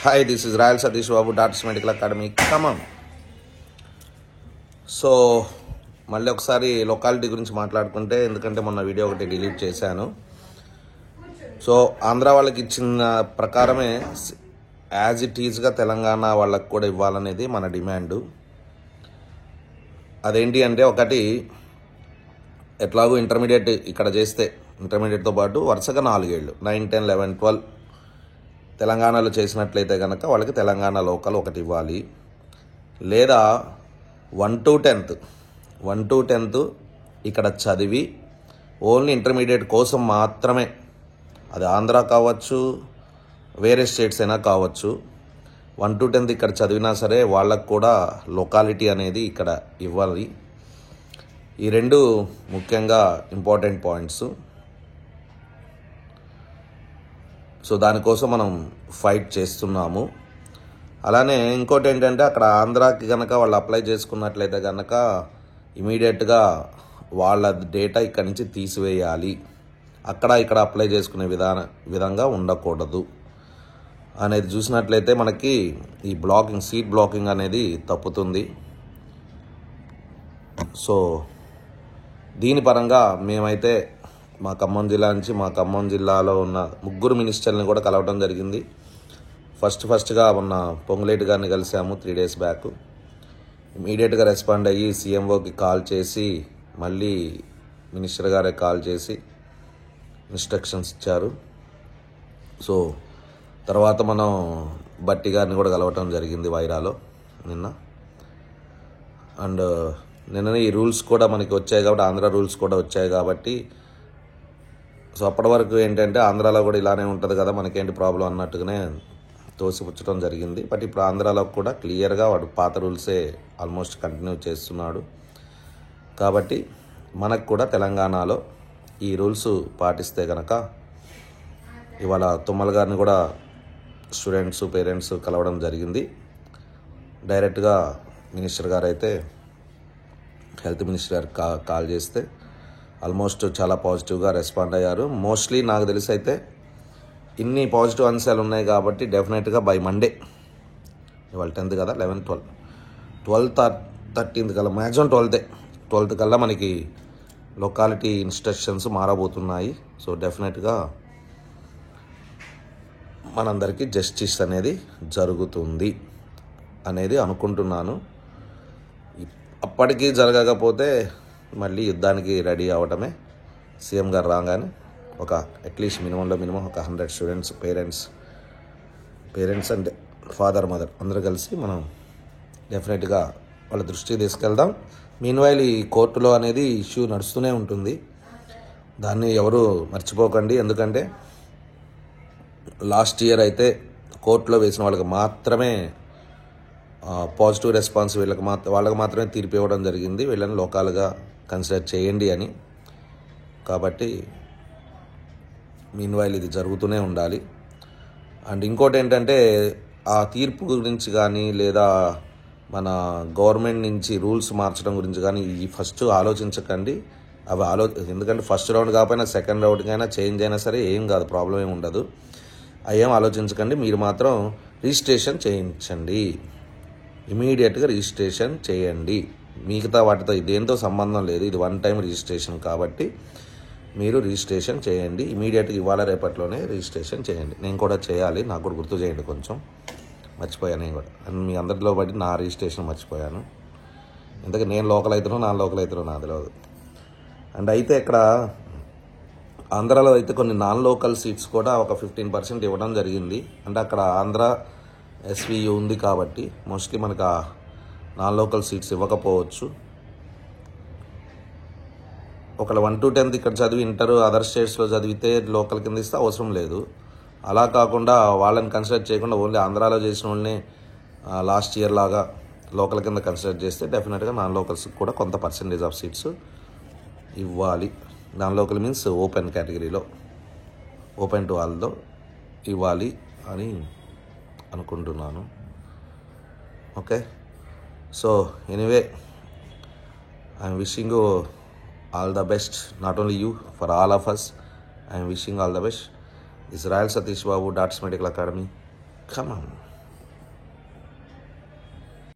Hi, this is Rayal Satish Babu, Datas Medical Academy. Come on. So మళ్ళీ ఒకసారి locality గురించి మాట్లాడుకుంటే, ఎందుకంటే మొన్న వీడియో ఒకటి డిలీట్ చేశాను. సో ఆంధ్ర వాళ్ళకి ఇచ్చిన ప్రకారమే యాజ్ ఇట్ ఈజ్గా తెలంగాణ వాళ్ళకి కూడా ఇవ్వాలనేది మన డిమాండు. అదేంటి అంటే, ఒకటి ఎట్లాగో ఇంటర్మీడియట్ ఇక్కడ చేస్తే ఇంటర్మీడియట్తో పాటు వరుసగా 4 ఏళ్ళు 9, 10, 11, 12 తెలంగాణలో చేసినట్లయితే కనుక వాళ్ళకి తెలంగాణ లోకల్ ఒకటి ఇవ్వాలి. లేదా 1 to 10th ఇక్కడ చదివి ఓన్లీ ఇంటర్మీడియట్ కోసం మాత్రమే, అది ఆంధ్ర కావచ్చు వేరే స్టేట్స్ అయినా కావచ్చు, 1 to 10th ఇక్కడ చదివినా సరే వాళ్ళకు కూడా లొకాలిటీ అనేది ఇక్కడ ఇవ్వాలి. ఈ రెండు ముఖ్యంగా ఇంపార్టెంట్ పాయింట్స్. సో దానికోసం మనం ఫైట్ చేస్తున్నాము. అలానే ఇంకోటి ఏంటంటే, అక్కడ ఆంధ్రాకి కనుక వాళ్ళు అప్లై చేసుకున్నట్లయితే కనుక ఇమీడియట్గా వాళ్ళ డేటా ఇక్కడి నుంచి తీసివేయాలి. అక్కడ ఇక్కడ అప్లై చేసుకునే విధంగా ఉండకూడదు అనేది చూసినట్లయితే మనకి ఈ సీట్ బ్లాకింగ్ అనేది తప్పుతుంది. సో దీని పరంగా మేమైతే మా ఖమ్మం జిల్లా నుంచి మా ఖమ్మం జిల్లాలో ఉన్న 3 మినిస్టర్ని కూడా కలవడం జరిగింది. ఫస్ట్గా మొన్న పొంగులేటి గారిని కలిసాము 3 days బ్యాక్. ఇమీడియట్గా రెస్పాండ్ అయ్యి సీఎంఓకి కాల్ చేసి మళ్ళీ మినిస్టర్ గారే కాల్ చేసి ఇన్స్ట్రక్షన్స్ ఇచ్చారు. సో తర్వాత మనం బట్టి గారిని కూడా కలవటం జరిగింది వైరాలో నిన్న. అండ్ నిన్ననే ఈ రూల్స్ కూడా మనకి వచ్చాయి కాబట్టి, ఆంధ్ర రూల్స్ కూడా వచ్చాయి కాబట్టి, సో అప్పటి వరకు ఏంటంటే ఆంధ్రాలో కూడా ఇలానే ఉంటుంది కదా, మనకేంటి ప్రాబ్లం అన్నట్టుగానే తోసిపుచ్చడం జరిగింది. బట్ ఇప్పుడు ఆంధ్రాలో కూడా క్లియర్గా వాడు పాత రూల్సే ఆల్మోస్ట్ కంటిన్యూ చేస్తున్నాడు. కాబట్టి మనకు కూడా తెలంగాణలో ఈ రూల్స్ పాటిస్తే కనుక, ఇవాళ తుమ్మల గారిని కూడా స్టూడెంట్స్ పేరెంట్స్ కలవడం జరిగింది. డైరెక్ట్గా మినిస్టర్ గారు అయితే హెల్త్ మినిస్టర్ గారు కాల్ చేస్తే ఆల్మోస్ట్ చాలా పాజిటివ్గా రెస్పాండ్ అయ్యారు. మోస్ట్లీ నాకు తెలిసి అయితే ఇన్ని పాజిటివ్ అంశాలు ఉన్నాయి కాబట్టి డెఫినెట్గా బై మండే, ఇవాళ 10th కదా, 11, 12, 13th కల్లా, మ్యాక్సిమం 12th కల్లా మనకి లొకాలిటీ ఇన్స్ట్రక్షన్స్ మారబోతున్నాయి. సో డెఫినెట్గా మనందరికీ జస్టిస్ అనేది జరుగుతుంది అనేది అనుకుంటున్నాను. అప్పటికీ జరగకపోతే మళ్ళీ యుద్ధానికి రెడీ అవ్వటమే. సీఎం గారు రాగానే ఒక అట్లీస్ట్ మినిమం ఒక 100 స్టూడెంట్స్ పేరెంట్స్ అంటే ఫాదర్ మదర్ అందరూ కలిసి మనం డెఫినెట్గా వాళ్ళ దృష్టికి తీసుకెళ్దాం. మీన్వైల్ ఈ కోర్టులో అనేది ఇష్యూ నడుస్తూనే ఉంటుంది, దాన్ని ఎవరు మర్చిపోకండి. ఎందుకంటే లాస్ట్ ఇయర్ అయితే కోర్టులో వేసిన వాళ్ళకి మాత్రమే పాజిటివ్ రెస్పాన్స్, వాళ్ళకి మాత్రమే తీర్పు ఇవ్వడం జరిగింది, వీళ్ళని లోకల్గా కన్సిడర్ చేయండి అని. కాబట్టి మీన్వైల్ ఇది జరుగుతూనే ఉండాలి. అండ్ ఇంకోటి ఏంటంటే, ఆ తీర్పు గురించి కానీ లేదా మన గవర్నమెంట్ నుంచి రూల్స్ మార్చడం గురించి కానీ ఫస్ట్ ఆలోచించకండి. ఎందుకంటే ఫస్ట్ రౌండ్ కాకపోయినా సెకండ్ రౌండ్కైనా చేంజ్ అయినా సరే ఏం కాదు, ప్రాబ్లం ఏమి ఉండదు. అవేం ఆలోచించకండి. మీరు మాత్రం రిజిస్ట్రేషన్ చేయించండి, ఇమీడియట్గా రిజిస్ట్రేషన్ చేయండి. మిగతా వాటితో ఇదేంతో సంబంధం లేదు, ఇది 1 time రిజిస్ట్రేషన్ కాబట్టి మీరు రిజిస్ట్రేషన్ చేయండి. ఇమీడియట్గా ఇవాళ రేపట్లోనే రిజిస్ట్రేషన్ చేయండి. నేను కూడా చేయాలి, నాకు కూడా గుర్తు చేయండి, కొంచెం మర్చిపోయాను నేను కూడా. మీ అందరిలో బట్టి నా రిజిస్ట్రేషన్ మర్చిపోయాను. ఇంతకీ నేను లోకల్ అవుతానో నాకు తెలియదు. అండ్ అయితే ఇక్కడ ఆంధ్రాలో అయితే కొన్ని నాన్ లోకల్ సీట్స్ కూడా ఒక 15% ఇవ్వడం జరిగింది. అంటే అక్కడ ఆంధ్ర SVU ఉంది కాబట్టి మోస్ట్లీ మనకు ఆ నాన్ లోకల్ సీట్స్ ఇవ్వకపోవచ్చు. ఒకవేళ 1 to 10th ఇక్కడ చదివి ఇంటర్ అదర్ స్టేట్స్లో చదివితే లోకల్ కింద ఇస్తే అవసరం లేదు. అలా కాకుండా వాళ్ళని కన్సిడర్ చేయకుండా ఓన్లీ ఆంధ్రాలో చేసిన వాళ్ళని లాస్ట్ ఇయర్ లాగా లోకల్ కింద కన్సిడర్ చేస్తే డెఫినెట్గా నాన్ లోకల్స్కి కూడా కొంత పర్సెంటేజ్ ఆఫ్ సీట్స్ ఇవ్వాలి. నాన్ లోకల్ మీన్స్ ఓపెన్ కేటగిరీలో, ఓపెన్ టు ఆల్తో ఇవ్వాలి అని అనుకుంటున్నాను. Okay, so anyway I'm wishing you all the best, not only you, for all of us. I am wishing all the best. This is Rayal Satish Babu, Datas Medical Academy. Come on.